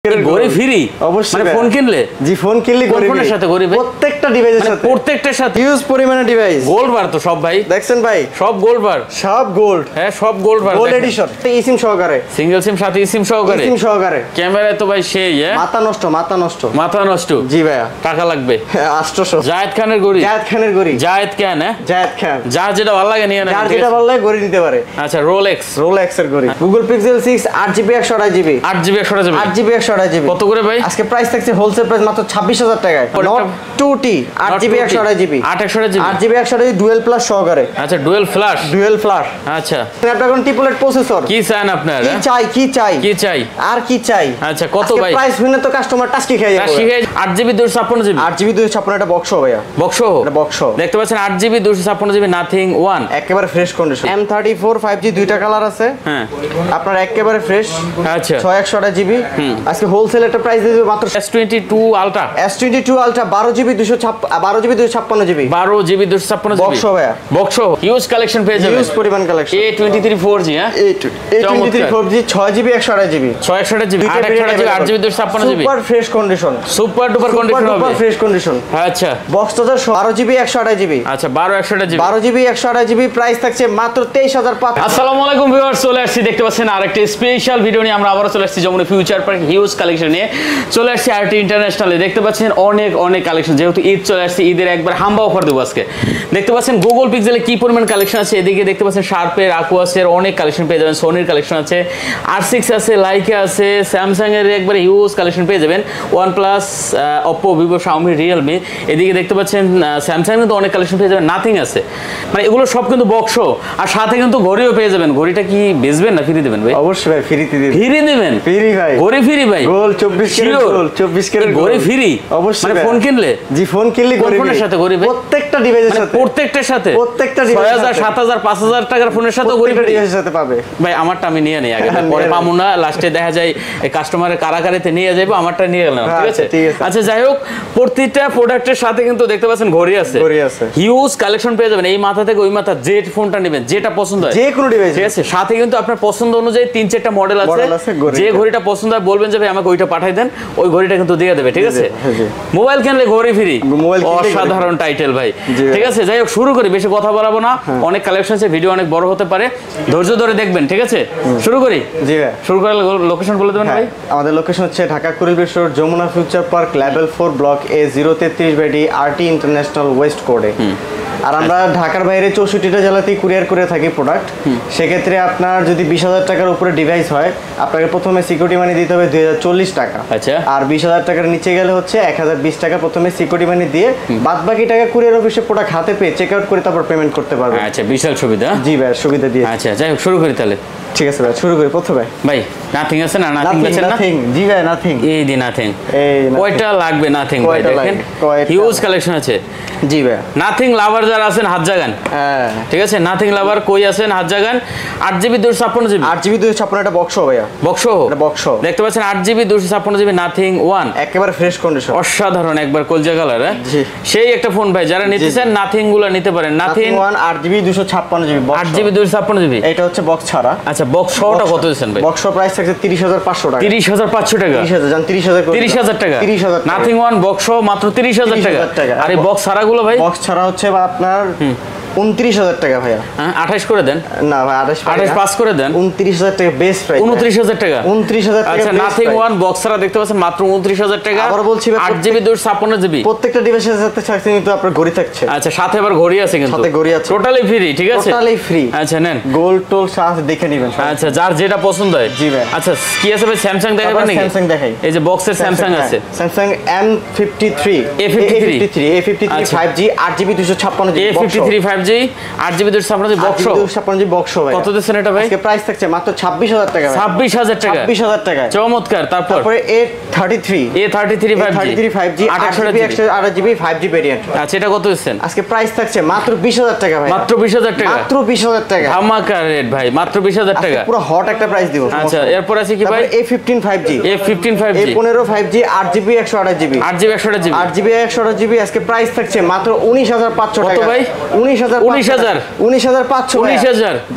ঘড়ি ফ্রি অবশ্যই মানে ফোন কিনলে জি ফোন কিনলে ঘড়ি ফোনের সাথে ঘড়ি প্রত্যেকটা ডিভাইসের সাথে প্রত্যেকটার সাথে হিউজ পরিমাণে ডিভাইস গোল্ড বার তো সব ভাই দেখছেন ভাই সব গোল্ড বার সব গোল্ড হ্যাঁ সব গোল্ড বার গোল্ড এডিশন ইসিম সহকারে সিঙ্গেল সিম সাথে সিম সহকারে ইসিম সহকারে ক্যামেরা তো ভাই সেই মাথা নষ্ট মাথা নষ্ট জি ভাইয়া টাকা লাগবে 800 জায়েদ খানের ঘড়ি জায়েদ খান হ্যাঁ জায়েদ খান যার যেটা ভালো লাগে নিয়ে নেন যার যেটা ভালো লাগে ঘড়ি নিতে পারে আচ্ছা রোলেক্স এর ঘড়ি Google pixel 6 8GB 128GB 8GB 8GB 128GB কত করে ভাই আজকে প্রাইস থাকছে হোলসেল প্রাইস মাত্র 26000 টাকায় not 2T 8GB 128GB 8GB 128GB dual plus সহকারে আচ্ছা ডুয়াল ফ্ল্যাশ আচ্ছা স্ন্যাপড্রাগন ট্রিপলেট প্রসেসর কি চান আপনার কি চাই আর কি চাই আচ্ছা কত ভাই প্রাইস হইলে তো কাস্টমার টাস্কি খাই যাবে 8GB 256GB 8GB 256 এটা বক্স ভাইয়া বক্স দেখতে পাচ্ছেন 8GB 256GB নাথিং 1 একেবারে ফ্রেশ কন্ডিশন M34 5G দুইটা কালার আছে হ্যাঁ আপনার একেবারে ফ্রেশ আচ্ছা 6128GB আজকে হোলসেল একটা প্রাইস দিবে মাত্র S22 ultra 12GB 256GB 12GB 256GB box ভাইয়া বক্স হিউজ কালেকশন পেয়ে যাবেন হিউজ পরিমাণ কালেকশন A23 4G হ্যাঁ A23 4G 6GB 128GB 128GB 8GB 256GB super fresh condition super duper condition হবে সুপার ফ্রেশ কন্ডিশন আচ্ছা box তো 12GB 128GB আচ্ছা 128GB 12GB 128GB price থাকছে মাত্র 23500 আসসালামু আলাইকুম ভিউয়ার্স চলে আসছি দেখতে পাচ্ছেন আরেকটা স্পেশাল ভিডিও নিয়ে আমরা আবারো চলে আসছি Jamuna future park huge collection নিয়ে চলে আসছি আরটি ইন্টারন্যাশনালে দেখতে পাচ্ছেন অনেক কালেকশন যেহেতু ঈদ চলে আসছে ঈদের একবার হাম্বা অফার দেবো আজকে দেখতে পাচ্ছেন গুগল পিক্সেলে কি পরিমাণ কালেকশন আছে এদিকে দেখতে পাচ্ছেন শার্পের আকুয়াসের অনেক কালেকশন পেয়ে যাবেন সোনির কালেকশন আছে R6 আছে লাইকা আছে স্যামসাং এর একবার হিউজ কালেকশন পেয়ে যাবেন OnePlus Oppo Vivo Xiaomi Realme এদিকে দেখতে পাচ্ছেন স্যামসাং এর তো অনেক কালেকশন পেয়ে যাবেন নাথিং আছে মানে এগুলো সব কিন্তু বক্স আর সাথে কিন্তু ঘড়িও পেয়ে যাবেন ঘড়িটা কি বেচবেন না ফ্রি দিবেন ভাই অবশ্যই ভাই ফ্রিতে দিবেন ফ্রি ভাই ঘড়ি ফ্রি ভাই গোল 24 ক্যারেট ঘড়ি ফ্রি অবশ্যই মানে ফোন কিনলে জি ফোন কিনলে ঘড়ি ফোনের সাথে ঘড়ি প্রত্যেকটা ডিভাইসের সাথে প্রত্যেকটার সাথে 6000 7000 5000 টাকার ফোনের সাথে ঘড়ি ডিভাইসের সাথে পাবে ভাই আমারটা আমি নিয়ে নেই আগে পরে পাবো না লাস্টে দেখা যায় এই কাস্টমারের কারাকারিতে নিয়ে যাবো আমারটা নিয়ে গেলাম ঠিক আছে আচ্ছা যাই হোক প্রত্যেকটা প্রোডাক্টের সাথে কিন্তু দেখতে পাচ্ছেন ঘড়ি আছে হিউজ কালেকশন পেয়ে যাবেন এই মাথা থেকে ওই মাথা যে ফোনটা নেবেন যেটা পছন্দ হয় যে কোনো ডিভাইস ঠিক আছে সাথে কিন্তু আপনার পছন্দ অনুযায়ী 3-4টা মডেল আছে যে ঘড়িটা পছন্দ হয় বলবেন যে ভাই আমাকে ওইটা পাঠাই দেন ওই ঘড়িটা কিন্তু দিয়ে দেবে ঠিক আছে মোবাইল কিনলে ঘড়ি ফ্রি অসাধারণ টাইটেল ভাই ঠিক আছে যাই হোক শুরু করি বেশি কথা বলাবো না অনেক কালেকশন আছে ভিডিও অনেক বড় হতে পারে ধৈর্য ধরে দেখবেন ঠিক আছে শুরু করি জি ভাই শুরু করার লোকেশন বলে দেবেন ভাই আমাদের লোকেশন হচ্ছে Dhaka Kuril road Jamuna future park level 4 block A033 RT international west কোডে আর আমরা ঢাকার বাইরে 64টা জেলাতেই কুরিয়ার করে থাকি প্রোডাক্ট সেক্ষেত্রে আপনার যদি 20000 টাকার উপরে ডিভাইস হয় আপনাকে প্রথমে সিকিউরিটি মানি দিতে হবে 2040 টাকা আচ্ছা আর 20000 টাকার নিচে গেলে হচ্ছে 1020 টাকা প্রথমে সিকিউরিটি মানি দিয়ে বাদ বাকি টাকা কুরিয়ার অফিসে প্রোডাক্ট হাতে পেয়ে চেক আউট করে তারপর পেমেন্ট করতে পারবেন আচ্ছা বিশাল সুবিধা জি ভাই সুবিধা দিয়ে আচ্ছা যাই হোক শুরু করি তাহলে ঠিক আছে ভাই শুরু করি প্রথমে ভাই নাথিং আছে না নাথিং বেচেন না জি ভাই নাথিং এই দি নাথিং এই কয়টা লাগবে নাথিং ভাই দেখেন হিউজ কালেকশন আছে জি ভাই নাথিং লাভার যারা আছেন হাত জাগান হ্যাঁ ঠিক আছে নাথিং লাভার কই আছেন হাত জাগান 8GB 256GB 8GB 256 এটা বক্স ভাইয়া এটা বক্স দেখতে পাচ্ছেন 8GB 256GB নাথিং 1 একেবারে ফ্রেশ কন্ডিশন অসাধারণ একবার কলজা কালার সেই একটা ফোন ভাই যারা নিতেছেন নাথিং গুলো নিতে পারেন nothing 1 8GB 256GB 8GB 256GB এটা হচ্ছে বক্স ছাড়া আচ্ছা বক্স সহটা কত দিবেন ভাই বক্স প্রাইস থাকছে 30500 টাকা 30500 টাকা 30000 জান 30000 টাকা 30000 নাথিং 1 বক্স মাত্র 30000 টাকা আর এই বক্স ছাড়া গুলো ভাই বক্স ছাড়া হচ্ছে আপনার 29000 টাকা ভাইয়া হ্যাঁ 28 করে দেন না ভাই 28 পাস করে দেন 29000 টাকা বেস্ট প্রাইস 29000 টাকা 29000 টাকা আচ্ছা নাথিং 1 বক্স ছাড়া দেখতে পাচ্ছেন মাত্র 29000 টাকা আবার বলছি 8GB 256GB প্রত্যেকটা ডিভাইসের সাথে থাকছে কিন্তু আপনার ঘড়ি থাকছে আচ্ছা সাথে আবার ঘড়ি আছে কিন্তু সাথে ঘড়ি আছে টোটালি ফ্রি ঠিক আছে টোটালি ফ্রি আচ্ছা নেন গোল্ড টোল সাথে দেখে নেবেন আচ্ছা যার যেটা পছন্দ হয় জি ভাই আচ্ছা কি আছে ভাই স্যামসাং দেখাবেন নাকি স্যামসাং দেখাই এই যে বক্সের স্যামসাং আছে Samsung M53 A53 5G 8GB 256GB A53 5G 8GB 256GB box 256GB box ভাই কত দিচ্ছেন এটা ভাই আজকে প্রাইস থাকছে মাত্র 26000 টাকা 26000 টাকা 26000 টাকা চমৎকার তারপরে A33 5G 8GB 5G variant আচ্ছা এটা কত দিচ্ছেন আজকে প্রাইস থাকছে মাত্র 20000 টাকা ভাই মাত্র 20000 টাকা মাত্র 20000 টাকা ধামাকা রেট ভাই মাত্র 20000 টাকা পুরো হট একটা প্রাইস দিব আচ্ছা এরপর আছে কি ভাই A15 5G A15 5G 8GB 128GB 8GB 128GB আজকে প্রাইস থাকছে মাত্র 19500 টাকা কত ভাই 19500 19,000 19,500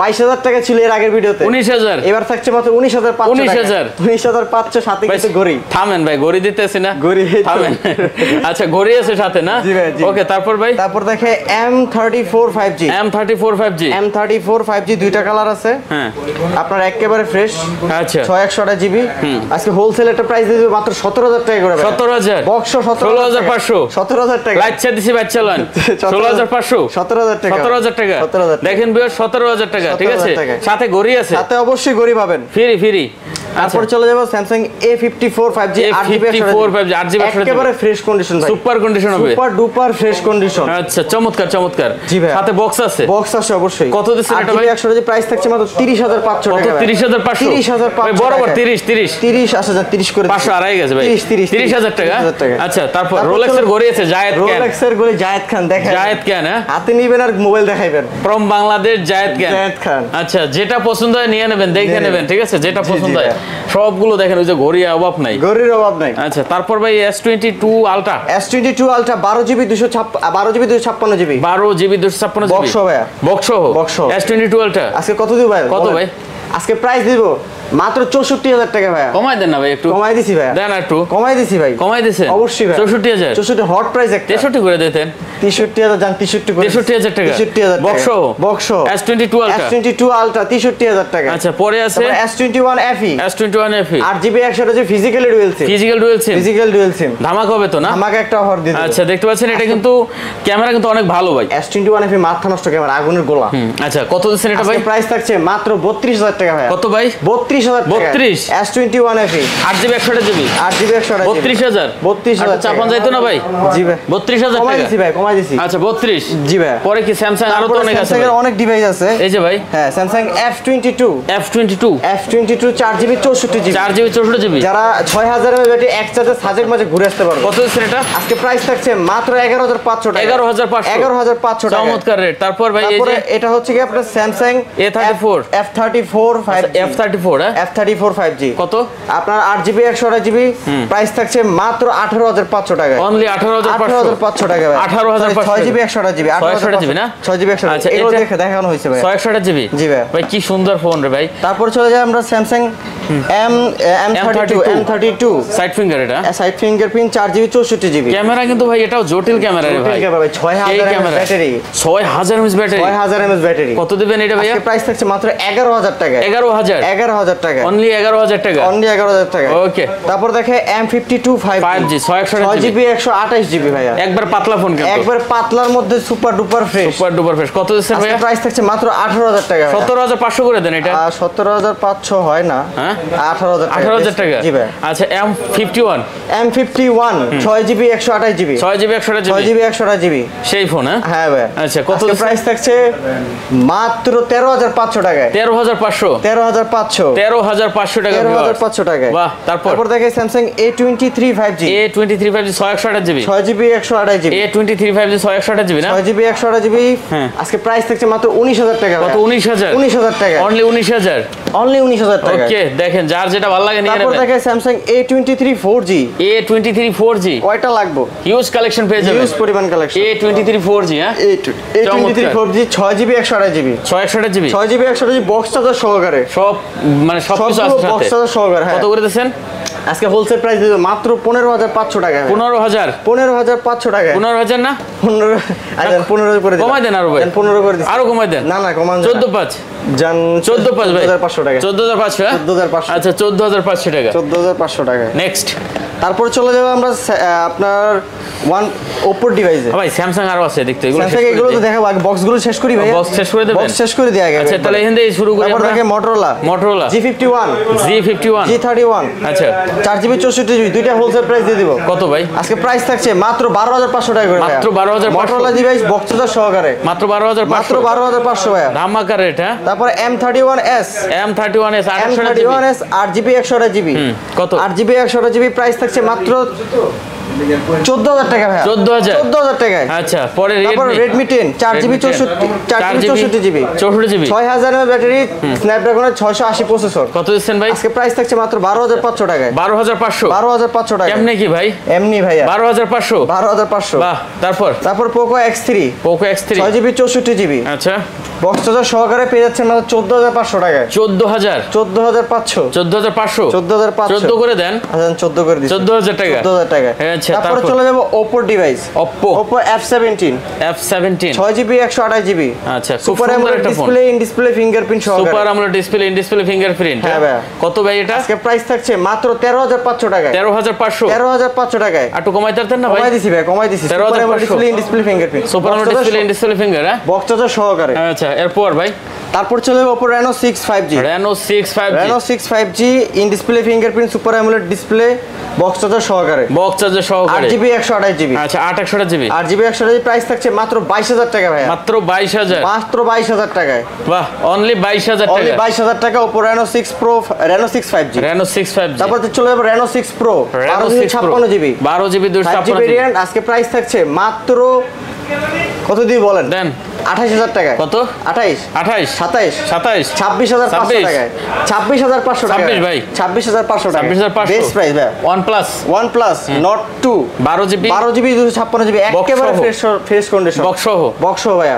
22,000 টাকা ছিল এর আগের ভিডিওতে 19,000 এবার থাকছে মাত্র 19,500 19,500 সাথে কিছু ঘড়ি থামেন ভাই ঘড়ি দিতেছি না ঘড়ি থামেন আচ্ছা ঘড়ি আছে সাথে না ওকে তারপর ভাই তারপর দেখে M34 5G M34 5G দুইটা কালার আছে হ্যাঁ আপনার একেবারে ফ্রেশ আচ্ছা 628 জিবি আজকে হোলসেল একটা প্রাইস দিয়ে দিবে মাত্র 17,000 টাকা করে 17,000 বক্স 16,500 17,000 টাকা লাইচ্ছা দিছি বাচ্চা লন 16,500 17,000 টাকা 17,000 টাকা দেখেন বিয়ার 17,000 টাকা ঠিক আছে সাথে ঘড়ি আছে সাথে অবশ্যই ঘড়ি পাবেন ফ্রি তারপর চলে যাব Samsung A54 5G 8GB 8GB একেবারে ফ্রেশ কন্ডিশন ভাই সুপার কন্ডিশন হবে সুপার ডুপার ফ্রেশ কন্ডিশন আচ্ছা চমৎকার জি ভাই সাথে বক্স আছে অবশ্যই কত দিচ্ছেন এটা ভাই 100 যে প্রাইস থাকছে মাত্র 30,500 টাকা কত 30,500 ভাই বরাবর 30 আচ্ছা 30 করে 500 আড়াই গেছে ভাই 30,000 টাকা আচ্ছা তারপর রোলেক্সের ঘড়ি আছে রোলেক্সের ঘড়ি জায়েদ খান দেখেন জায়েদ খান হাতে নিবেন আর মোবাইল দেখাইবেন ফ্রম বাংলাদেশ জায়েদ খান আচ্ছা যেটা পছন্দ হয় নিয়ে নেবেন দেখে নেবেন ঠিক আছে যেটা পছন্দ হয় সবগুলো দেখেন ওই যে ঘড়ির অভাব নাই আচ্ছা তারপর ভাই S22 ultra 12GB 256GB 12GB 256GB box S22 ultra আজকে কত দিব ভাই আজকে প্রাইস দিব মাত্র 64,000 টাকা ভাই কমাই দেন না ভাই একটু কমাই দিছি ভাই দেন একটু কমাই দিছি ভাই কমাই দিছেন অবশ্যই ভাই 64,000 হট প্রাইস একটা 63 করে দিতেন 63,000 জান 63 করে 63,000 টাকা 63,000 বক্স S22 আলট্রা 63,000 টাকা আচ্ছা পরে আছে S21 FE 8GB 128GB physical dual SIM ধামাকা হবে তো না ধামাকা একটা অফার দিতে আচ্ছা দেখতে পাচ্ছেন এটা কিন্তু ক্যামেরা কিন্তু অনেক ভালো ভাই S21 FE মাথা নষ্ট ক্যামেরা আগুনের গোলা আচ্ছা কত দিচ্ছেন এটা ভাই প্রাইস থাকছে মাত্র 32,000 টাকা ভাই কত ভাই 32,000 টাকা S21 FE 8GB 128GB 32,000 চাপান যাইতো না ভাই জি ভাই 32,000 টাকা কমাই দিছি আচ্ছা 32 জি ভাই পরে কি স্যামসাং আরো তো অনেক আছে অনেক ডিভাইস আছে এই যে ভাই হ্যাঁ স্যামসাং F22 4GB 64GB যারা 6000 এর ব্যাটারি এক চার্জে সাজেক মাঝে ঘুরে আসতে পারবে কত দিচ্ছেন এটা আজকে প্রাইস থাকছে মাত্র 11,500 টাকা 11,500 টাকা চমৎকার রেট তারপর ভাই এই যে এটা হচ্ছে কি আপনার স্যামসাং F34 5G কত আপনার 8GB 128GB প্রাইস থাকছে মাত্র 18,500 টাকা অনলি 18,500 টাকা ভাই 18,500 6GB 128GB 128GB না 6GB 128GB আচ্ছা এগুলো দেখানো হয়েছে ভাই 128GB জি ভাই ভাই কি সুন্দর ফোন রে ভাই তারপর চলে যাই আমরা স্যামসাং M32 সাইড ফিঙ্গার এটা side fingerprint 4GB 64GB camera কিন্তু ভাই এটাও জটিল ক্যামেরা রে ভাই 6000 mAh ব্যাটারি 6000 mAh ব্যাটারি কত দিবেন এটা ভাই প্রাইস থাকছে মাত্র 11,000 টাকা 11,000 টাকা অনলি 11,000 টাকা ওকে তারপর দেখে M52 5G 6GB 128GB ভাই একবার পাতলা ফোন কিন্তু একবার পাতলার মধ্যে সুপার ডুপার ফ্রেশ কত দিচ্ছেন ভাই প্রাইস থাকছে মাত্র 18,000 টাকা 17,500 করে দেন এটা 17,500 হয় না হ্যাঁ 18,000 টাকা জি ভাই আচ্ছা M51 6GB 128GB 6GB 128GB সেই ফোন হ্যাঁ ভাই আচ্ছা কত প্রাইস থাকছে মাত্র 13,500 টাকায় 13,500 টাকা 13,500 টাকায় বাহ তারপর দেখে Samsung A23 5G 628GB 6GB 128GB A23 5G 628GB না 6GB 128GB আজকে প্রাইস থাকছে মাত্র 19,000 টাকা কত 19,000 টাকা অনলি 19,000 টাকা ওকে দেখেন যার যেটা ভালো লাগে নিয়ে নেবেন তারপর দেখে স্যামসাং A23 4G কয়টা লাগবে হিউজ কালেকশন পেয়ে যাবেন হিউজ পরিমাণ কালেকশন A23 4G হ্যাঁ A23 4G 6GB 128GB 6GB 128GB box charger সহকারে সব মানে সব কিছু আছে সাথে বক্স চার্জার সহকারে কত করে দিবেন আজকে হোলসেল প্রাইস দিতে মাত্র 15,500 টাকা 15,500 টাকা 15,000 না 15 আচ্ছা 15 করে কমাই দেন আরো ভাই 15 করে দিন আরো কমাই দেন না কমান 14,500 জান 14,500 ভাই 14,500 টাকা 14,500 আচ্ছা 14,500 টাকা 14,500 টাকা নেক্সট তারপর চলে যাব আমরা আপনার Oppo ডিভাইসে ভাই স্যামসাং আরো আছে দেখতে এগুলো তো দেখাবো আগে বক্সগুলো শেষ করি ভাই বক্স শেষ করে দেবেন বক্স শেষ করে দিই আগে আচ্ছা তাহলে এখান থেকে শুরু করি আমরা দেখে Motorola G51 G31 আচ্ছা 4GB 64GB দুইটা হোলসেল প্রাইস দিয়ে দিব কত ভাই আজকে প্রাইস থাকছে মাত্র 12,500 টাকা করে মাত্র 12,500 Motorola ডিভাইস বক্স চার্জার সহকারে মাত্র 12,500 মাত্র 12,500 ভাই ধামাকা রেট হ্যাঁ তারপর M31s 8GB 128GB কত 8GB 128GB প্রাইস থাকছে মাত্র 14,000 টাকা ভাই, 14,000 14,000 টাকায়। আচ্ছা, পরে তারপর Redmi 10 4GB 64GB 64GB 6000 mAh battery, স্ন্যাপড্রাগনের 680 প্রসেসর। কত দিচ্ছেন ভাই? আজকে প্রাইস থাকছে মাত্র 12,500 টাকায়। 12,500 12,500 টাকা। কেমনে কি ভাই? এমনি ভাইয়া 12,500 12,500। বাহ। তারপর Poco X3 Poco X3 6GB 64GB আচ্ছা, বক্স চার্জার সহকারে পেয়ে যাচ্ছেন মাত্র 14,500 টাকায়। 14,000 14,500 14,500 14,500 14 করে দেন। আচ্ছা 14 করে দিচ্ছি। 14,000 টাকা 14,000 টাকা। আচ্ছা, তারপর তারপর চলে যাব Oppo device, Oppo Oppo F17 F17 6GB 128GB। আচ্ছা, খুব সুপার সুন্দর অ্যামোলেড একটা ফোন। ডিসপ্লে, ইন ডিসপ্লে ফিঙ্গারপ্রিন্ট সহকারে। Super AMOLED display, in display fingerprint. হ্যাঁ ভাই। কত ভাই এটা? আজকে প্রাইস থাকছে মাত্র 13,500 টাকায়। 13,500 13,500 টাকায়। একটু কমাইতে পারতেন না ভাই? কমাই দিছি ভাই, কমাই দিছি। 13,500 super AMOLED display, in display fingerprint. Super AMOLED display, in display finger. হ্যাঁ, বক্স চার্জার সহকারে। আচ্ছা, এরপর ভাই তারপর চলে যাব Oppo Reno 6 5G। Reno 6 5G Reno 6 5G in display fingerprint, super AMOLED display, box charger সহকারে। বক্স চার্জার সহকারে 8GB 128GB। আচ্ছা, 8/128GB 8GB 128GB প্রাইস থাকছে মাত্র 22,000 টাকা ভাই। মাত্র 22,000 মাত্র 22,000 টাকায়। বাহ, অনলি 22,000 অনলি টাকা 22,000 টাকা Oppo Reno 6 Pro, Reno 6 5G। Reno 6 5G তারপর চলে যাব Reno 6 Pro Reno 6 Pro 12GB 12GB 5G 256GB variant. আজকে প্রাইস থাকছে মাত্র কত দিয়ে বলেন? দেন 28,000 টাকা। কত? 28 28 27 27 26,500 টাকায়। 26,500 টাকা 26 ভাই। 26,500 টাকা 26,500 বেস্ট প্রাইস ভাই। OnePlus OnePlus Nord 2 12GB 12GB 256GB একেবারে সহ। Fresh condition. বক্স সহ বক্স সহ ভাইয়া।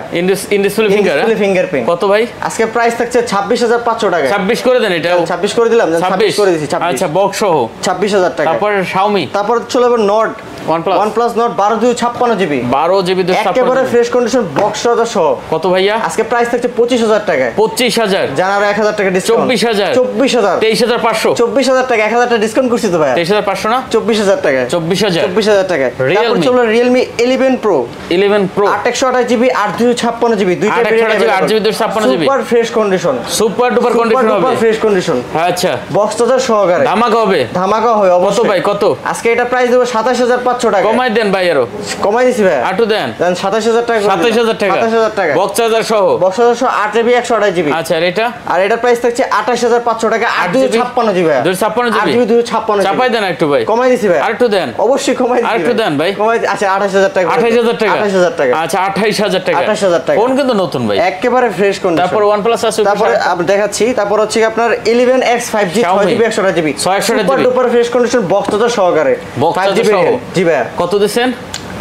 In display finger. Display fingerprint. কত ভাই? আজকে প্রাইস থাকছে 26,500 টাকা। 26 করে দেন এটা। 26 করে দিলাম, 26 করে দিছি। 26 আচ্ছা, বক্স সহ 26,000 টাকা। তারপর Xiaomi তারপর চলে যাবে Nord OnePlus OnePlus Nord 12GB 12GB একেবারে 256GB fresh condition box charger সহ। কত ভাইয়া? আজকে প্রাইস থাকছে 25,000 টাকায়। 25,000 জানার 1,000 টাকা ডিসকাউন্ট। 24,000 24,000 23,500 24,000 টাকা 1,000 টাকা ডিসকাউন্ট করছি তো ভাই। 23,500 না 24,000 টাকা 24,000 24,000 টাকা। তারপর Realme চলো Realme 11 Pro 11 Pro 8/128GB 8/256GB দুইটা 8/128GB 8/256GB super fresh condition. Super duper condition হবে। Super fresh condition. আচ্ছা, বক্স চার্জার সহকারে ধামাকা হবে। ধামাকা হয় কত অবশ্যই। ভাই, কত? আজকে এটা প্রাইস দেব 27,500 টাকা। কমাই দেন ভাই, আরো কমাই দিছি ভাই। আটু দেন। 27,000 টাকা। 27,000 টাকা 27,000 টাকা বক্স চার্জার সহ। বক্স চার্জার সহ 8GB 128GB। আচ্ছা, আর এটা আর এটার প্রাইস থাকছে 28,500 টাকা 8/256GB 256GB 8/256GB চাপাই দেন একটু ভাই। কমাই দিছি ভাই। আরেকটু দেন। অবশ্যই কমাই দিছি। আরেকটু দেন ভাই। কমাই আচ্ছা 28,000 টাকা। 28,000 টাকা 28,000 টাকা। আচ্ছা, 28,000 টাকা 28,000 টাকা। ফোন কিন্তু নতুন ভাই, একেবারে ফ্রেশ কন্ডিশন। তারপর OnePlus আছে। তারপরে দেখাচ্ছি। তারপর হচ্ছে কি আপনার 11X 5G Xiaomi 6GB 128GB 628GB super duper fresh condition box charger সহকারে বক্স 5G চার্জার সহ। ভেরিয়েন্ট। জি ভাই। কত দিচ্ছেন?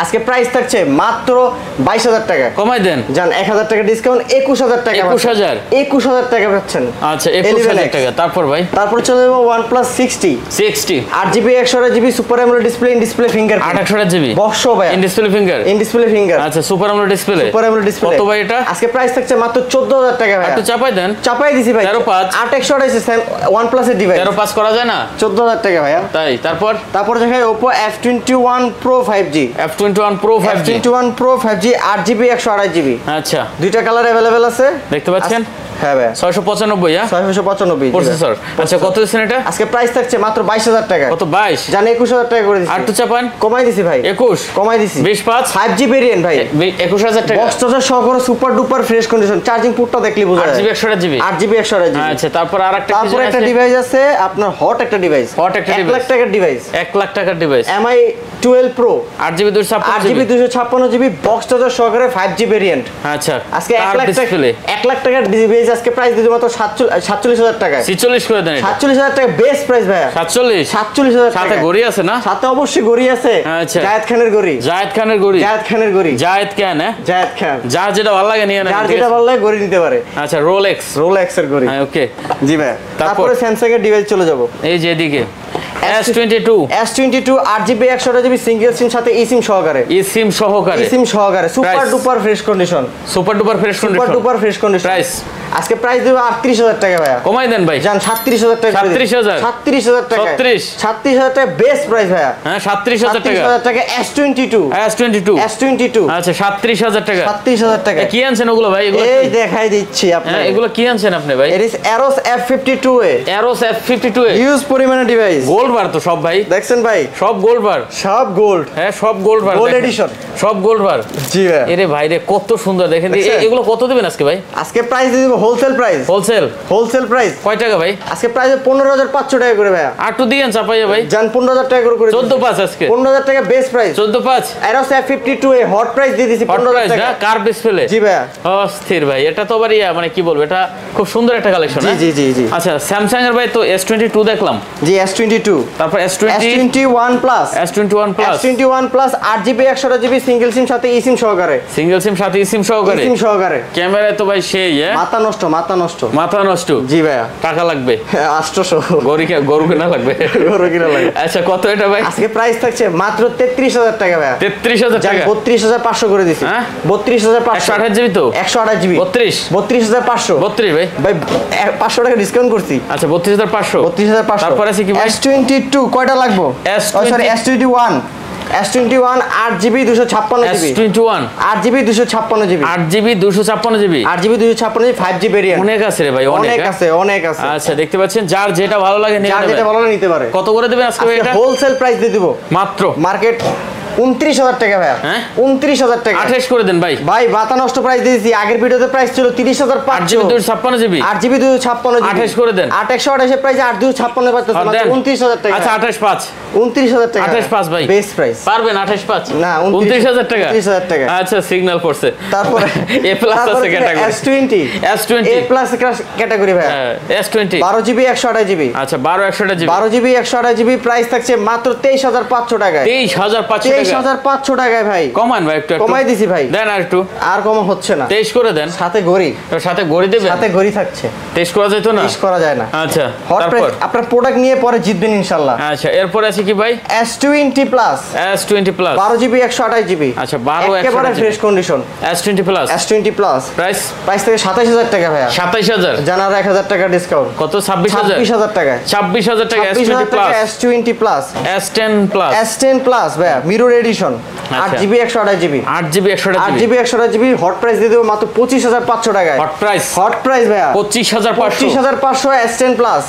আজকে প্রাইস থাকছে মাত্র 22,000 টাকা। কমাই দেন। জান 1,000 টাকা ডিসকাউন্ট 21,000 টাকা। 21,000 21,000 টাকা পাচ্ছেন। আচ্ছা, 21,000 11X টাকা। তারপর ভাই তারপর চলে যাবো OnePlus 60 60 8GB 128GB super AMOLED display, in display finger 8/128GB box ভাই। In display finger. In display finger আচ্ছা, super AMOLED display. Super AMOLED display. কত ভাই এটা? আজকে প্রাইস থাকছে মাত্র 14,000 টাকা ভাই। একটু চাপাই দেন। চাপাই দিছি ভাই। 13,500 8/128 OnePlus এর ডিভাইস 13 পাস করা যায় না? 14,000 টাকা ভাইয়া। তাই তারপর দেখাই Oppo F21 Pro 5G F21 Pro 5G F21 Pro 5G 8GB 128GB আচ্ছা, দুইটা কালার अवेलेबल আছে। দেখতে পাচ্ছেন? হ্যাঁ ভাই 695 হ্যাঁ 695 প্রসেসর। আচ্ছা, কত দিচ্ছেন এটা? আজকে প্রাইস থাকছে মাত্র 22,000 টাকা। কত? 22 জান 21,000 টাকা করে দিছি। আর তো চাপান। কমাই দিছি ভাই। 21 কমাই দিছি 20/5 5G ভেরিয়েন্ট ভাই 21,000 টাকা। বক্স চার্জার সহকারে super duper fresh condition charging পোর্টটা দেখলি বোঝা যায়। 8GB 128GB 8GB 128GB আচ্ছা, তারপর আরেকটা তারপর একটা ডিভাইস আছে আপনার হট একটা ডিভাইস। Hot একটা 1 লাখ device। টাকার ডিভাইস 1 লাখ টাকার device MI 12 Pro 8GB 8GB 256GB box charger সহকারে 5G ভেরিয়েন্ট। আচ্ছা, আজকে 1 লাখ টাকা ডিসপ্লে 1 লাখ টাকার ডিভাইস আজকে প্রাইস দিতে মাত্র 47,000 টাকায়। 46 করে দেন এটা। 47,000 টাকা বেস্ট প্রাইস ভাই। 47 47,000 টাকা। সাথে ঘড়ি আছে না? সাথে অবশ্যই ঘড়ি আছে। আচ্ছা। জায়েদ খানের ঘড়ি। জায়েদ খানের ঘড়ি। জায়েদ খানের ঘড়ি। জায়েদ খান হ্যাঁ জায়েদ খান। যার যেটা ভালো লাগে নিয়ে নেন। যার যেটা ভালো লাগে ঘড়ি নিতে পারে। আচ্ছা, রোলেক্স। রোলেক্স এর ঘড়ি। হ্যাঁ, ওকে। জি ভাই। তারপর? তারপরে স্যামসাং এর ডিভাইস চলে যাব। এই যে এদিকে S22 S22 8GB 128GB single SIM সাথে eSIM সহকারে। eSIM সহকারে eSIM সহকারে super Price? Duper fresh condition. Super duper fresh super condition. Duper fresh condition. Price আজকে প্রাইস দেব 38,000 টাকা ভাইয়া। কমাই দেন ভাই। জান 37,000 টাকা। 37,000 37,000 টাকা। 36,000 টাকা বেস্ট প্রাইস ভাইয়া। হ্যাঁ, 37,000 টাকা। 37,000 টাকা S22 S22 আচ্ছা, 37,000 টাকা। 37,000 টাকা। কি আনছেন ওগুলো ভাই? এগুলো এই দেখাই দিচ্ছি আপনি। হ্যাঁ, এগুলো কি আনছেন আপনি ভাই? এর ইস Aros F52 এ Aros F52 এ ইউজ পরিমাণে ডিভাইস। গোল্ড বার তো সব ভাই। দেখছেন ভাই সব গোল্ড বার। সব গোল্ড। হ্যাঁ, সব গোল্ড বার। গোল্ড দেখেন। এডিশন। সব গোল্ড বার। জি ভাই। এরে ভাই রে, কত সুন্দর দেখেন। দেখছেন? এগুলো কত দিবেন আজকে ভাই? আজকে প্রাইস দিয়ে দেব হোলসেল প্রাইস, হোলসেল প্রাইস কয় টাকা ভাই? আজকে প্রাইস 15,500 টাকা করে ভাইয়া। আর একটু দিয়েন চাপাইয়া ভাই, জান 15,000 টাকা করে 14,500 আজকে, 15,000 টাকা বেস্ট প্রাইস, 14,500 এর হচ্ছে F52 এ হট প্রাইস দিয়ে দিছি 15,000 টাকা কার ডিসপ্লে। জি ভাইয়া, অস্থির ভাই, এটা তো আবার মানে কি বলবো, এটা খুব সুন্দর একটা কালেকশন। জি জি জি। আচ্ছা স্যামসাং এর ভাই তো S22 দেখলাম, জি S22, তারপর S21 plus, S21 plus, S21 plus 8GB 128GB single SIM সাথে eSIM সহকারে, সিঙ্গেল সিম সাথে eSIM সহকারে, ক্যামেরা তো ভাই সেই মাথা নষ্ট মাথা নষ্ট। জি ভাইয়া, টাকা লাগবে 800 গরু কেনা লাগবে, গরু কিনা লাগে। আচ্ছা কত এটা ভাই? আজকে প্রাইস থাকছে মাত্র 33,000 টাকা ভাইয়া। 33,000 টাকা, 32,500 করে দিছি। হ্যাঁ 32,500, 128GB তো 128GB, 32,500 ভাই ভাই 500 টাকা ডিসকাউন্ট করছি। আচ্ছা 32,500। তারপর আছে কি ভাই? S22 কয়টা লাগবো? Sorry S21, S21 8GB 256GB, S21 8GB 256GB, 8GB 256GB, 8GB 256GB 5G variant. অনেক আছে রে ভাই, অনেক আছে, অনেক আছে। আচ্ছা দেখতে পাচ্ছেন, যার যেটা ভালো লাগে নিয়ে যার নেবেন, যেটা ভালো লাগে নিতে পারে। কত করে দেবেন আজকে ভাই এটা? হোলসেল প্রাইস দিয়ে দিব মাত্র মার্কেট 29,000 টাকা ভাইয়া। হ্যাঁ 29,000 টাকা, 28 করে দেন ভাই। ভাই মাথা নষ্ট প্রাইস দিয়েছি। আগের ভিডিওতে প্রাইস ছিল 30,500, 8GB 256GB, 8GB 256GB, 28 করে দেন। 128 এর প্রাইস 8,256 পাচ্ছেন মাত্র 29,000 টাকা। আচ্ছা 28,500, 29,000 টাকা, 28,500 ভাই বেস্ট প্রাইস। পারবেন 28,500? না 29,000 টাকা, 29,000 টাকা। আচ্ছা সিগন্যাল পড়ছে। তারপরে A প্লাস আছে category, S20 A plus category ভাই, S20 12GB 128GB, আচ্ছা 128GB, 12GB 128GB প্রাইস থাকছে মাত্র 23,500 টাকায়। 23,500 টাকা, 23,500 টাকায় ভাই। কমান ভাই, একটু কমাই দিছি ভাই, দেন আর একটু, আর কম হচ্ছে না। 23 করে দেন, সাথে ঘড়ি, তো সাথে ঘড়ি দেবেন, সাথে ঘড়ি থাকছে, 23 করা যেত না? টেস্ট করা যায় না। আচ্ছা হট তারপর প্রাইস আপনার প্রোডাক্ট নিয়ে পরে জিতবেন ইনশাআল্লাহ। আচ্ছা এরপরে আছে কি ভাই? S20 plus, S20 plus, 12GB 128GB, আচ্ছা 12 একেবারে 128GB, fresh condition. S20 plus, S20 plus price price থেকে 27,000 টাকা ভাইয়া। 27,000, জানার 1,000 টাকা ডিসকাউন্ট, কত? 26,000, 26,000 টাকা, 26,000 টাকা S20 26,000 প্লাস, টাকা S20 plus, S10 plus, S10 plus ভাইয়া মিরর এডিশন, আচ্ছা। 8GB 128GB, 8GB 128GB, 8GB 128GB hot price দিয়ে দেবো মাত্র 25,500 টাকায়। হট প্রাইস হট প্রাইস ভাইয়া 25,500, 25,500 S10 প্লাস,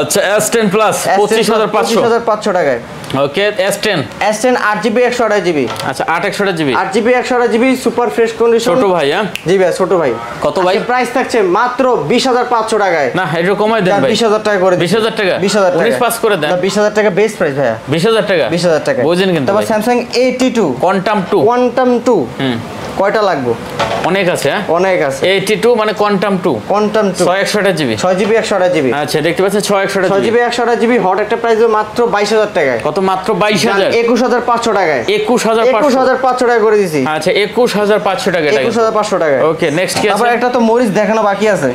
আচ্ছা S10 প্লাস 25,500, 25,500 টাকায়। ওকে S10, S10 8GB 128GB, আচ্ছা 8/128GB, 8GB 128GB super fresh condition. ছোট ভাই হ্যাঁ? জি ভাই ছোট ভাই। কত ভাই? প্রাইস থাকছে মাত্র 20,500 টাকায়। না একটু কমাই দেন ভাই, 20,000 টাকা করে 20,000 টাকা, 20,000 টাকা 19 পাস করে দেন। 20,000 টাকা বেস্ট প্রাইস ভাইয়া, 20,000 টাকা, 20,000 টাকা বুঝেন কিন্তু তারপর ভাই। স্যামসাং A82 কোয়ান্টাম 2, কোয়ান্টাম 2 কয়টা লাগবে? অনেক আছে হ্যাঁ, অনেক আছে। 82 মানে quantum 2, quantum 2 6/128GB, 6GB 128GB, আচ্ছা দেখতে পাচ্ছেন 6/128GB, 6GB 128GB হট একটা প্রাইস মাত্র 22,000 টাকায়। কত? মাত্র 22,000, 21,500 টাকায়, 21,500, 21,500 টাকা করে দিছি। আচ্ছা 21,500 টাকা, 21,500 টাকায়। ওকে নেক্সট কি আছে? তারপর একটা তো মরিচ দেখানো বাকি আছে।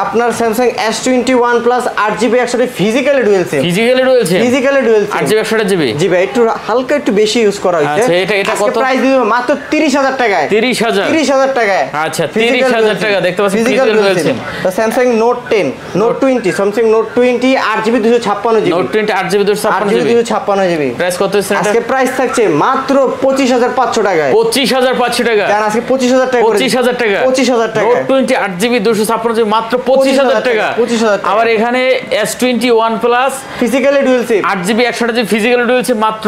আপনার Samsung S21 plus 8GB 128 physically dual SIM, physically রয়েছে physically dual SIM 8GB 128GB, জি ভাই একটু হালকা একটু বেশি ইউজ করা হয়েছে। আচ্ছা, এটা আজকে কত? প্রাইস দিব মাত্র 30,000 টাকায়। 30,000, 30,000 টাকায়। আচ্ছা 30,000 টাকা দেখতে পাচ্ছেন ফিজিক্যাল ফিজিক্যাল রয়েছে। রয়েছে। তো Samsung note 10, note 20, Samsung note 20 8GB 256GB, note 20 8GB 256GB, 256GB price কত হচ্ছে এটা? আজকে প্রাইস থাকছে মাত্র 25,500 টাকায়। 25,500 টাকা, জান আজকে 25,000 টাকা, 25,000 টাকা, 25,000 টাকা। নোট 20 8GB 256GB মাত্র 25,000 টাকা, 25,000 টাকা। আবার এখানে S21 plus physically dual SIM 8GB 128GB physically রয়েছে মাত্র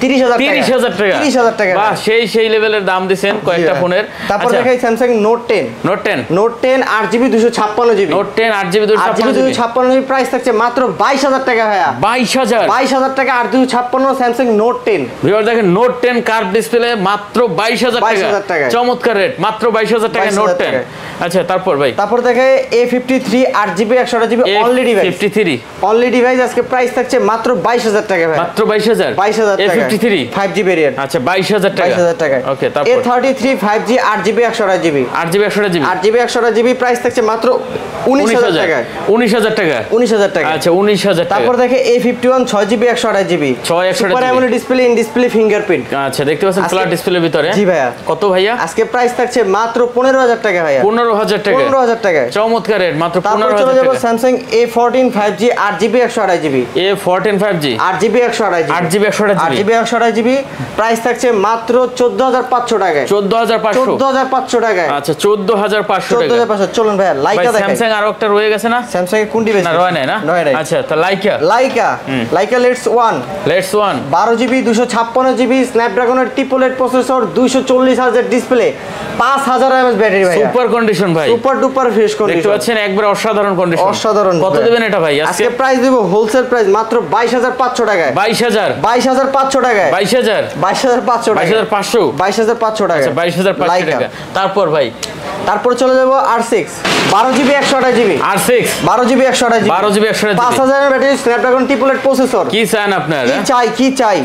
30,000 টাকা, 30,000 টাকা, 30,000 টাকা। বাহ সেই লেভেলের দাম দিবেন কয়েকটা ফোনের। তারপর আচ্ছা, দেখাই Samsung note 10, note 10, note 10 8GB 256GB, note 10 8GB 256GB 256GB price থাকছে মাত্র 22,000 টাকা ভাইয়া। 22,000, 22,000 টাকা 856 স্যামসাং নোট 10। ভিউয়ার দেখেন নোট 10 কার্ভ ডিসপ্লে মাত্র 22,000 22,000 টাকা, টাকায়। চমৎকার রেট, মাত্র 22,000 টাকা নোট 10। টাকায়। আচ্ছা তারপর ভাই তারপর দেখে A53 8GB 128GB only device, 53 only device আজকে প্রাইস থাকছে মাত্র 22,000 টাকা ভাই। মাত্র 22,000, 22,000 টাকা A53 5G ভেরিয়েন্ট, আচ্ছা 22,000 টাকা, 22,000 টাকা। ওকে তারপর A33 5G 8GB 128GB, 8GB 128GB 8GB 128GB price থাকছে মাত্র 19,000 টাকা, 19,000 টাকা, 19,000 টাকা। আচ্ছা 19,000 টাকা। তারপর দেখে A51 6GB 128GB 128GB super AMOLED display in display fingerprint. আচ্ছা দেখতে পাচ্ছেন আজকে- কালার ডিসপ্লের ভিতরে। জি ভাইয়া। কত ভাইয়া? আজকে প্রাইস থাকছে মাত্র 15,000 টাকা ভাইয়া, 15,000 টাকা, 15,000 টাকায়। চমৎকার রেট, মাত্র তারপর চলে 15,000 যাব টাকা। Samsung A14 5G 8GB 128GB, A14 5G 8GB 128GB, 8GB 128GB 8GB 828GB price থাকছে মাত্র 14500 টাকায়। 14500 টাকায়। আচ্ছা 14500 টাকা। 14500। চলুন ভাই লাইকা দেখেন। স্যামসাং আরো একটা রয়ে গেছে না? স্যামসাং এর কোন ডিভাইস? না রয় নাই না? আচ্ছা তা লাইকা লেটস 1 12GB 256GB স্ন্যাপড্রাগনের triple 8 processor 240Hz display 5000 mAh battery ভাই। সুপার কন্ডিশন ভাই, সুপার ডুপার ফ্রেশ কন্ডিশন দেখতে পাচ্ছেন একবার অসাধারণ কন্ডিশন। অসাধারণ। কত দিবেন এটা ভাই আজকে প্রাইস দেব হোলসেল প্রাইস মাত্র 22500 টাকায়। 22500 টাকায়। 22500 22500 22500 টাকা। আচ্ছা 22500 টাকা। তারপর ভাই তারপর চলে যাব R6 12GB 128GB R6 12GB 128GB 5000 এর ব্যাটারি স্ন্যাপড্রাগন ট্রিপল 8 প্রসেসর। কি চান আপনারা? কি চাই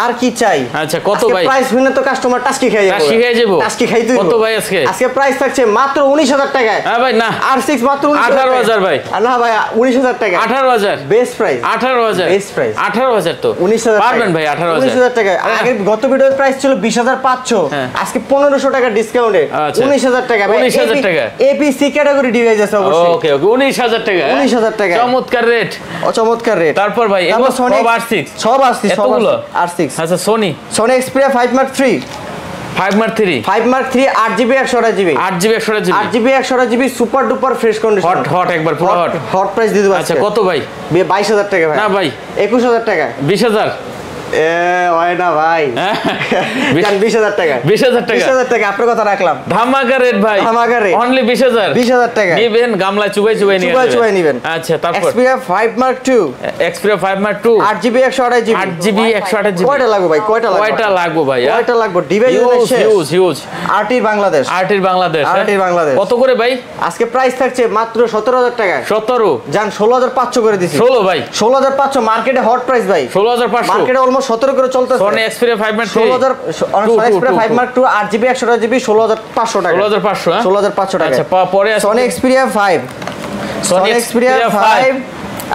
আর কি চাই? আচ্ছা কত ভাই? প্রাইস হইলে তো কাস্টমার টাস্কি খেয়ে যাবে। টাস্কি খাইতে কত ভাই আজকে প্রাইস থাকছে মাত্র 19000 টাকায়। হ্যাঁ ভাই না R6 মাত্র 18000 ভাই। না ভাই 19000 টাকা। 18000 বেস্ট প্রাইস। 18000 best price. 18000 তো 19000 পারবেন ভাই 18000 19000 টাকা। আগে গত ভিডিওর প্রাইস ছিল 20500, আজকে 1500 টাকা ডিসকাউন্টে 19000 টাকা ভাই। 19000 টাকা। এপিসি ক্যাটাগরি ডিভাইস আছে অবশ্যই। ওকে 19000 টাকা। 19000 টাকা। চমৎকার রেট। চমৎকার রেট। তারপর ভাই এগুলো সব R6 সব R6। আচ্ছা Sony Xperia 5 Mark 3 5 Mark 3 8GB 128GB 8GB 128GB super duper fresh condition. Hot একবার পুরো হট প্রাইস দিয়ে দেব। আচ্ছা কত ভাই? 22000 টাকা ভাই। না ভাই 21000 টাকা। 20000 হয় না ভাই। 20000 টাকা। 20000 টাকা আপনার কথা রাখলাম। ধামাকা রেট ভাই। ধামাকা রেট। অনলি 20000 টাকা। নেবেন গামলা চুবাই নেবেন। আচ্ছা তারপর Xperia 5 Mark 2 8GB 128GB 8GB 128GB কয়টা লাগবে ভাই? কয়টা লাগবে ভাই? কয়টা লাগবে? ডিভাইস হিউজ আরটির বাংলাদেশ। কত করে ভাই? আজকে প্রাইস থাকছে মাত্র 17000 টাকা। 17 জান 16500 করে দিছি। 16 ভাই 16500 মার্কেটে হট প্রাইস ভাই। 16500 মার্কেটে অলমোস্ট 17 করে চলতেছে। Sony Xperia 5 Mark 3 Xperia 5 Mark 2 8GB 128GB 16500 টাকা। 16500 টাকা। আচ্ছা পরে Sony Xperia 5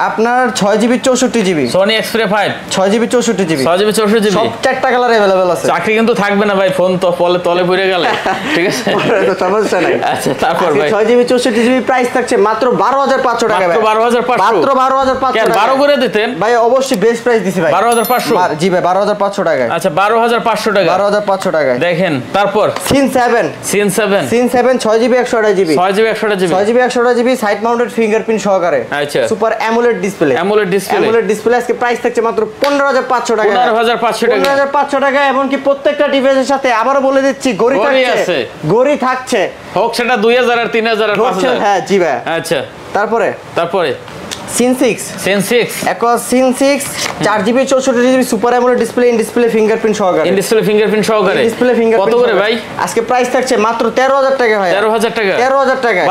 আপনার 6GB 64GB Sony Xperia 5 6GB 64GB সব চারটা কালার अवेलेबल আছে। চাকরি কিন্তু থাকবে না ভাই, ফোন তো তলে পড়ে গেলে ঠিক আছে তো সমস্যা নাই। আচ্ছা তারপর ভাই 6GB 64GB প্রাইস থাকছে মাত্র 12500 টাকা ভাই। মাত্র 12500 টাকা। 12 করে দিতেন ভাই অবশ্যই বেস্ট প্রাইস দিছি ভাই। 12500 জি ভাই 12500 টাকা। আচ্ছা 12500 টাকা। 12500 টাকা দেখেন তারপর Sin 7 6GB 128GB 6GB 128GB side mounted fingerprint সহকারে। আচ্ছা সুপার AMOLED ডিসপ্লে আজকে প্রাইস থাকছে মাত্র 15500 টাকা। 15500 টাকা। এমনকি প্রত্যেকটা ডিভাইসের সাথে আবারও বলে দিচ্ছি গড়ি থাকছে হোক সেটা 2000 আর 3000 আর 5000। হ্যাঁ জি ভাই। আচ্ছা তারপরে Sin 6 Aquos Sin 6 4GB 64GB super AMOLED display fingerprint সহকারে। কত করে ভাই? আজকে প্রাইস থাকছে মাত্র 13000 টাকা ভাই। 13000 টাকা। 13000 টাকা।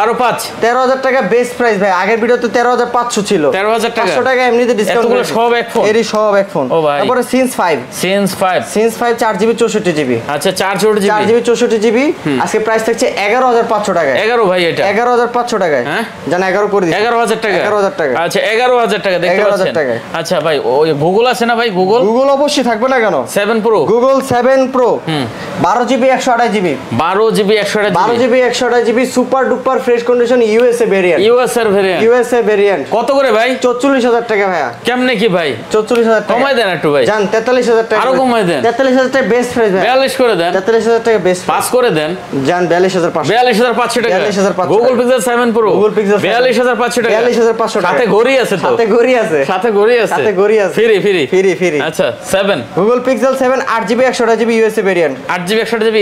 13000 টাকা বেস্ট প্রাইস ভাই। আগের ভিডিওতে 13500 ছিল। 13000 টাকা। 500 টাকা এমনিতে ডিসকাউন্ট। এতগুলো সব এক ফোন। এরই সব এক ফোন। তারপরে Sin 5 4GB 64GB আচ্ছা 4GB 64GB আজকে প্রাইস থাকছে 11500 টাকা। 11 ভাই এটা 11500 টাকায়। হ্যাঁ জান 11 করে দিই। 11000 টাকা। 11000 টাকা। আচ্ছা 11000 টাকা দেখতে পাচ্ছেন। আচ্ছা ভাই ওই গুগল আছে না ভাই? গুগল অবশ্যই থাকবে না কেন? 7 Pro Google 7 Pro 12GB 128GB super duper fresh condition USA variant. কত করে ভাই? 44000 টাকা ভাইয়া। কেমনে কি ভাই? 44000 টাকা। কমাই দেন একটু ভাই। জান 43000 টাকা। আরো কমাই দেন। 43000 টাকা বেস্ট প্রাইস ভাই। 42 করে দেন। 43000 টাকা বেস্ট 5 করে দেন। জান 42500 টাকা। 42500 গুগল পিক্সেল 7 Pro 42500 টাকা। 42500 টাকা। সাথে ঘড়ি আছে তো? সাথে ঘড়ি আছে। ফ্রি। আচ্ছা 7 Google pixel 7 8GB 128GB USA variant. 8GB 128GB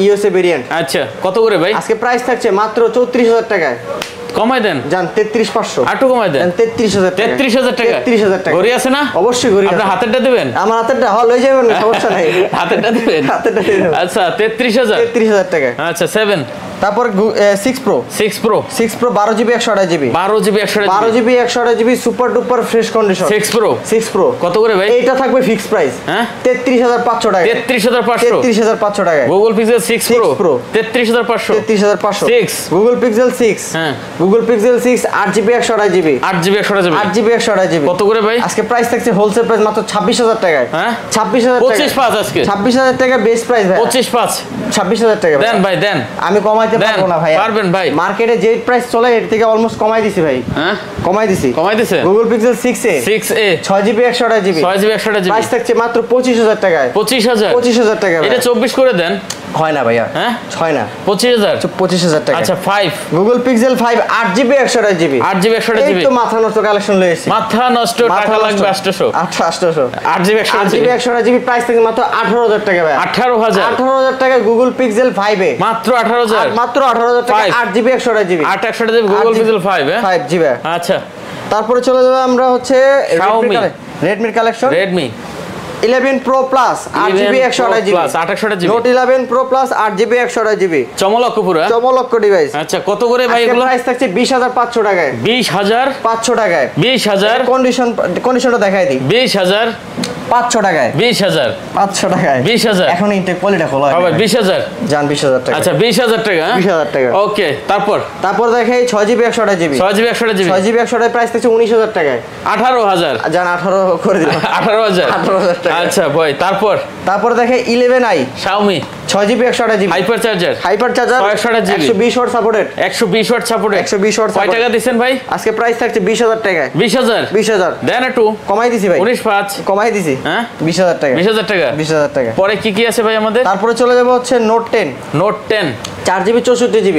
USA variant. আচ্ছা কত করে ভাই? আজকে প্রাইস থাকছে মাত্র 34000 টাকায়। কমাই দেন। জান 33500 আটু কমাই দেন। 33000 টাকা। 33000 টাকা। ঘড়ি আছে না? অবশ্যই ঘড়ি আছে। আপনার হাতেরটা দিবেন? আমার হাতেরটা লয়ে যাবেন, সমস্যা নাই। হাতেরটা দিবেন? আচ্ছা 33000 টাকা। আচ্ছা 7 তারপর 6 Pro 12GB 128GB super duper fresh condition 6 Pro কত করে ভাই? এটা থাকবে ফিক্স প্রাইস। হ্যাঁ 33500 টাকা। 33500 টাকা। Google pixel 6 Pro 33500 Google pixel 6 Google pixel 6 8GB 128GB 8GB 128GB 8GB 128GB কত করে ভাই? আজকে প্রাইস থাকছে হোলসেল প্রাইস মাত্র 26000 টাকায়। হ্যাঁ 26000 টাকা 25.5 আজকে 26000 টাকা বেস্ট প্রাইস ভাই 25.5 26000 টাকা দেন ভাই দেন। আমি কমাইতে পারবো না ভাই। পারবেন ভাই। মার্কেটে যে প্রাইস চলে এর থেকে অলমোস্ট কমাই দিছি ভাই। হ্যাঁ কমাই দিছি। কমাই দিছে Google pixel 6a 6a 6GB 128GB 6GB 128GB price থাকছে মাত্র 25000 টাকায়। 25000 25000 টাকা ভাই। এটা 24 করে দেন। হয় না ভাইয়া। হ্যাঁ হয় না। 25000 25000 টাকা। আচ্ছা 5 Google pixel 5 8GB 128GB 8GB 128GB এই তো মাথা নষ্ট কালেকশন লয়ে এসেছি। মাথা নষ্ট টাকা লাগবে 800 800 8GB 8GB 128GB প্রাইস থেকে মাত্র 18000 টাকা ভাই। 18000 18000 টাকা গুগল পিক্সেল 5 এ মাত্র 18000 মাত্র 18000 টাকা 8GB 128GB 8 গুগল পিক্সেল 5 হ্যাঁ 5GB আচ্ছা তারপরে চলে যাবে আমরা হচ্ছে Xiaomi Redmi collection Redmi 11 Pro Plus 8GB 128GB Plus 128GB Note 11 Pro Plus 8GB 128GB চমলক্ষ পুরো চমলক্ষ ডিভাইস। আচ্ছা কত করে ভাই আজকে এগুলো? প্রাইস থাকছে 20500 টাকায় 20500 টাকায় 20000 কন্ডিশনটা দেখাই দিই 20000 500 টাকায় 20000 500 টাকায় 20000 এখন ইনটেক পলিটা খোলা হবে 20000 জান 20000 টাকা আচ্ছা 20000 টাকা 20000 টাকা ওকে তারপর দেখাই 6GB 128GB 6GB 128GB 6GB 128 price থাকছে 19000 টাকায় 18000 জান 18 করে দিলাম 18000 18000 টাকা আচ্ছা ভাই তারপর দেখাই 11i Xiaomi 6GB 128GB hyper charger hyper charger 128GB 120 watt supported 120 watt supported 120 watt কয় টাকা দিবেন ভাই? আজকে প্রাইস থাকছে 20000 টাকায় 20000 দেন একটু কমাই দিছি ভাই 19.5 কমাই দিছি হ্যাঁ 20000 টাকা 20000 টাকা 20000 টাকা পরে কি কি আছে ভাই আমাদের? তারপরে চলে যাব হচ্ছে note 10 note 10 4GB 64GB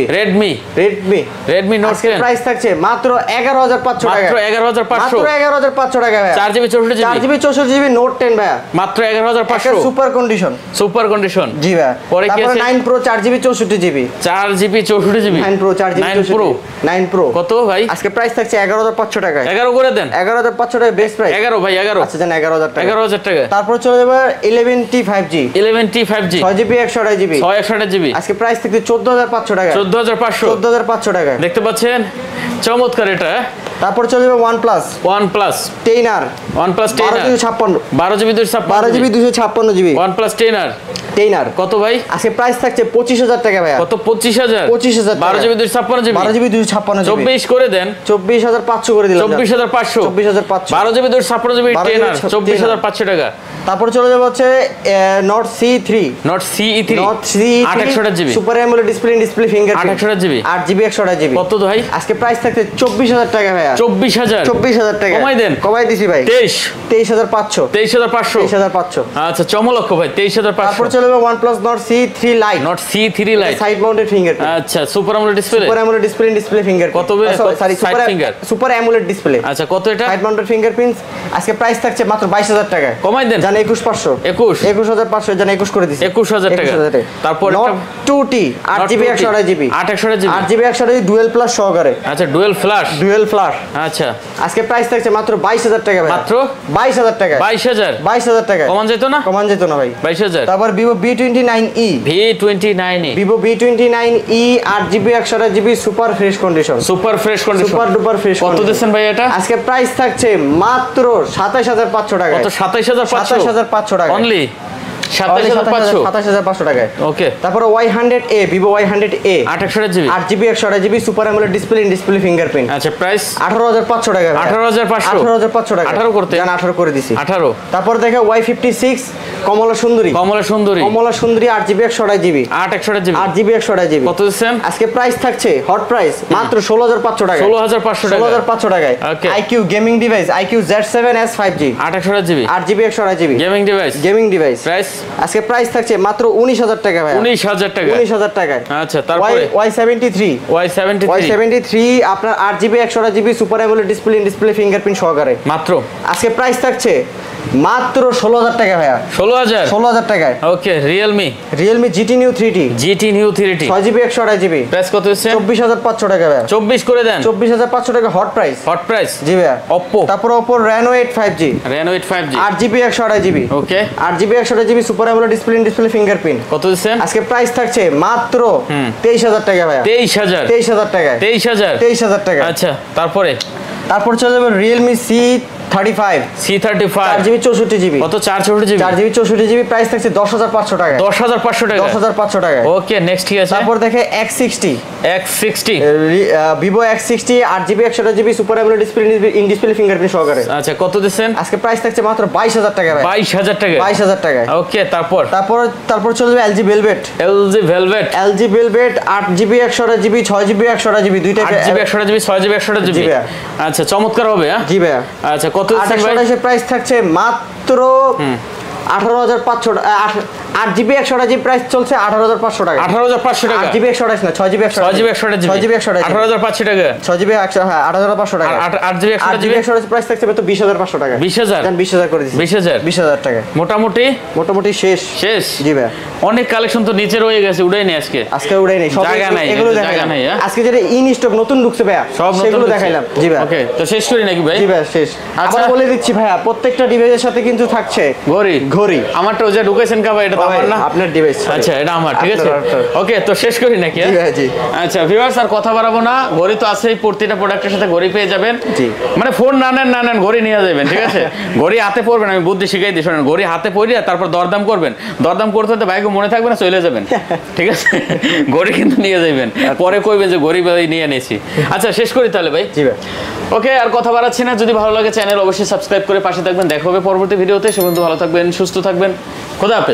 Redmi Note আজকে 10 প্রাইস থাকছে মাত্র 11500 টাকা মাত্র 11500 মাত্র 11500 টাকা ভাই 4GB 64GB 4GB 64GB note 10 ভাই মাত্র 11500 সুপার কন্ডিশন সুপার কন্ডিশন জি ভাই পরে কি আছে? 9 Pro 4GB 64GB 4GB 64GB 9 Pro 4GB 9 Pro 9 Pro কত ভাই? আজকে প্রাইস থাকছে 11500 টাকায় 11 করে দেন 11500 টাকা বেস্ট প্রাইস 11 ভাই 11 আচ্ছা জান 11000 টাকা 11000 টাকা তারপর চলে যাবে 11T 5G 11T 5G 6GB 128GB 128GB আজকে প্রাইস থাকছে 14500 টাকা 14500 14500 টাকা দেখতে পাচ্ছেন চমৎকার এটা তারপর চলে যাবে OnePlus OnePlus 10R OnePlus 10R 12GB 256GB OnePlus 10R 10R কত ভাই? আজকে প্রাইস থাকছে 25000 টাকা ভাই কত 25000 25000 টাকা 12GB 256GB 12GB 256GB 24 করে দেন 24500 করে দিলাম 24500 24500 12GB 256GB 10R 24500 টাকা তারপর চলে যাবে হচ্ছে Note C3 Note CE3 Note C3 8GB super AMOLED display fingerprint 8GB 8GB 128GB কত ভাই? আজকে প্রাইস থাকছে 24000 টাকা ভাই 24000 টাকা কমাই দেন কমাই দিছি ভাই 23500 23500 আচ্ছা চমলক্ষ ভাই 23500 তারপর চলে যাবে OnePlus Nord C3 Lite Note C3 Lite side mounted fingerprint আচ্ছা super AMOLED display super AMOLED display finger কত sorry side finger super AMOLED display আচ্ছা কত এটা? সাইড মাউন্টেড ফিঙ্গারপ্রিন্ট আজকে প্রাইস থাকছে মাত্র 22000 টাকা কমাই দেন জান 21500 21500 জান 21 করে দিছি 21000 টাকা তারপর Note 2T 8GB 128GB 8GB 128GB dual plus সহকারে আচ্ছা ডুয়াল ফ্ল্যাশ আচ্ছা আজকে প্রাইস থাকছে মাত্র 22000 টাকা ভাই মাত্র 22000 টাকা 22000 টাকা কমান যেত না ভাই 22000 তারপর Vivo B29e Vivo B29e 8GB 128GB super fresh condition super duper fresh কত দিবেন ভাই এটা? আজকে প্রাইস থাকছে মাত্র 27500 টাকা কত 27500 টাকা অনলি 27500 টাকায় ওকে তারপর Y100A Vivo Y100A 8GB 128GB super AMOLED display fingerprint আচ্ছা প্রাইস 18500 টাকা 18500 টাকা 18 করতে জান 18 করে দিছি 18 তারপর দেখে Y56 কমলা সুন্দরী 8GB 128GB 8GB 8GB কত দিবেন? আজকে প্রাইস থাকছে হট প্রাইস মাত্র 16500 টাকা 16500 টাকায় IQ gaming device IQ Z7s 5G 8GB 8GB gaming device price আজকে প্রাইস থাকছে মাত্র 19000 টাকা ভাই 19000 টাকায় আচ্ছা তারপরে Y73 আপনার 8GB 128GB super AMOLED display fingerprint সহকারে মাত্র আজকে প্রাইস থাকছে মাত্র 16000 টাকা ভাইয়া 16000 টাকায় ওকে Realme GT Neo 3T 6GB 128GB price কত হচ্ছে? 24500 টাকা ভাইয়া 24 করে দেন 24500 টাকা হট প্রাইস জি ভাইয়া Oppo তারপর Oppo Reno 8 5G 8GB 128GB ওকে 8GB 128GB super AMOLED display fingerprint কত দিবেন? আজকে প্রাইস থাকছে মাত্র 23000 টাকা ভাইয়া 23000 টাকায় 23000 টাকা আচ্ছা তারপর চলে যাবে Realme C30 35 C35 4GB 64GB কত 4GB 4GB 64GB প্রাইস থাকছে 10500 টাকা 10500 টাকা 10500 টাকা ওকে নেক্সট কি আছে তারপর দেখে X60 X60 Vivo X60 8GB 128GB super AMOLED display in display fingerprint সহকারে আচ্ছা কত দিবেন আজকে প্রাইস থাকছে মাত্র 22000 টাকা ভাই 22000 টাকা 22000 টাকা ওকে তারপর তারপর চলে যাবে LG Velvet LG Velvet 8GB 128GB 6GB 128GB দুইটা 8GB 128GB 6GB 128GB আচ্ছা চমৎকার হবে হ্যাঁ জি ভাই আচ্ছা কত দিবেন ভাই 128 প্রাইস থাকছে মাত্র 18500 8GB 128GB প্রাইস চলছে 18500 টাকা 18500 টাকা 8GB 128 না 6GB 128 6GB 128 18500 টাকা 6GB 18500 টাকা 8GB 8GB 128 প্রাইস থাকছে তো 20500 টাকা 20000 জান 20000 করে দিছি 20000 টাকা মোটামুটি শেষ জি ভাই অনেক কালেকশন তো নিচে রয়ে গেছে উড়াই নি আজকে উড়াই নেই সব জায়গা নাই এগুলো জায়গা দেখাইলাম নাই আজকে যেটা ইন স্টক নতুন ঢুকছে ভাইয়া সব সেগুলো দেখাইলাম জি ভাই ওকে তো শেষ করি নাকি ভাই জি ভাই শেষ আবার বলে দিচ্ছি ভাইয়া প্রত্যেকটা ডিভাইসের সাথে কিন্তু থাকছে ঘড়ি আমারটা ওই যে ঢুকাইছেন কা ভাই এটা তো আমার না আপনার ডিভাইস আচ্ছা এটা আমার ঠিক আছে ওকে তো শেষ করি নাকি জি ভাই জি আচ্ছা ভিউয়ার্স আর কথা বাড়াবো না ঘড়ি তো আছেই প্রত্যেকটা প্রোডাক্টের সাথে ঘড়ি পেয়ে যাবেন জি মানে ফোন না নেন ঘড়ি নিয়ে যাবেন ঠিক আছে ঘড়ি হাতে পড়বেন আমি বুদ্ধি শিখাই দিই শোনেন ঘড়ি হাতে পড়িয়ে তারপর দরদাম করবেন দরদাম করতে করতে ভাইকে মনে থাকবে না চলে যাবেন ঠিক আছে ঘড়ি কিন্তু নিয়ে যাবেন পরে কইবেন যে ঘড়ি ভাই নিয়ে নিয়েছি আচ্ছা শেষ করি তাহলে ভাই জি ভাই ওকে আর কথা বাড়াচ্ছি না যদি ভালো লাগে চ্যানেল অবশ্যই সাবস্ক্রাইব করে পাশে থাকবেন দেখা হবে পরবর্তী ভিডিওতে সে পর্যন্ত ভালো থাকবেন সুস্থ থাকবেন খোদা হাফেজ